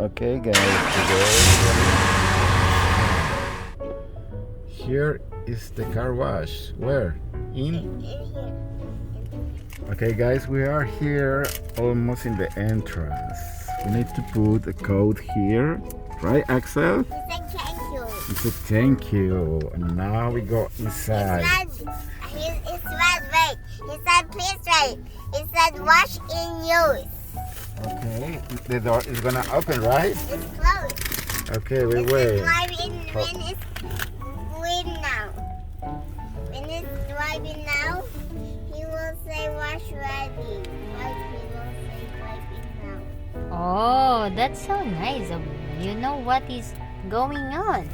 Okay, guys, today here is the car wash. Where? In? Okay, guys, we are here almost in the entrance. We need to put a code here, right, Axel? He said thank you. He said thank you. And now we go inside. It's red, wait. He said please wait. He said wash in use. Okay, the door is gonna open, right? It's closed. Okay, we It says wait. driving when it's green now. When it's driving now, he will say wash ready. But he will say driving now. Oh, that's so nice of you. You know what is going on.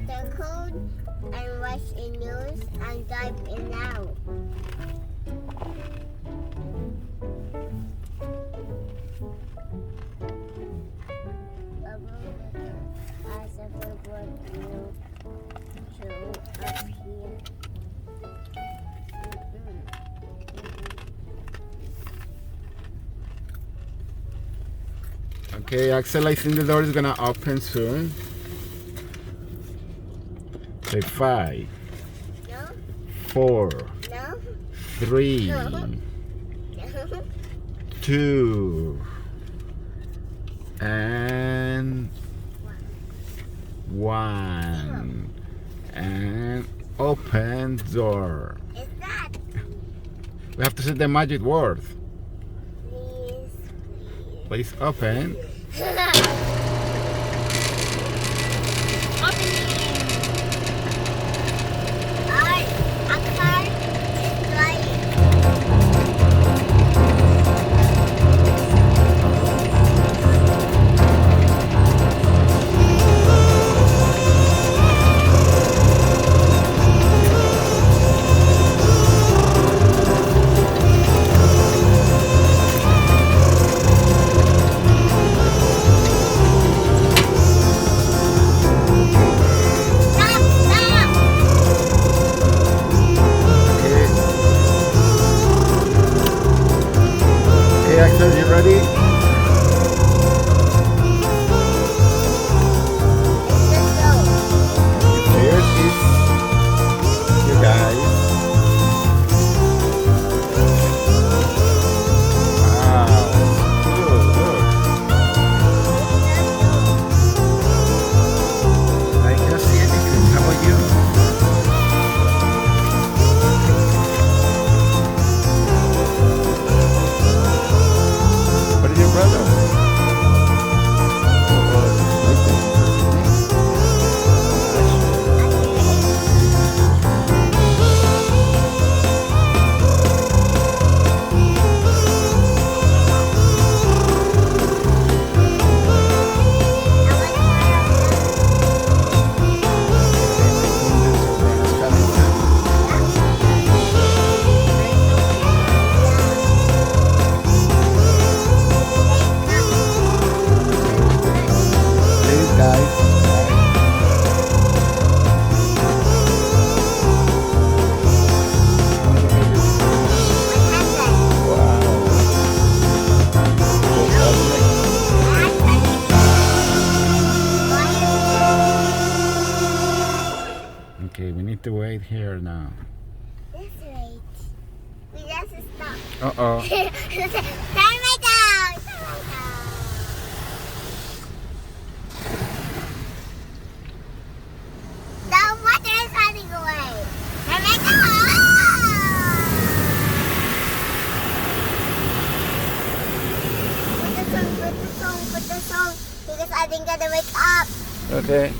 The code and wash in use and drive in now. As if we would move to up here. Okay, Axel, I think the door is gonna open soon. Say 5, No, 4, no, 3, no. 2, and 1, and open door. Is that We have to say the magic word. please, Please open. A car is driving. Stop, stop. Okay. Okay, Axel, you ready? Let's go. Here is you guys. Wow. Good, good. I can see anything. How about you? What is your brother? Please, guys. Okay, we need to wait here now. Let's wait. We just stop. Uh-oh. Turn my down. Turn my down. The water is running away. Turn my down. Put the song, put the song, put the song. Because I didn't get to wake up. Okay.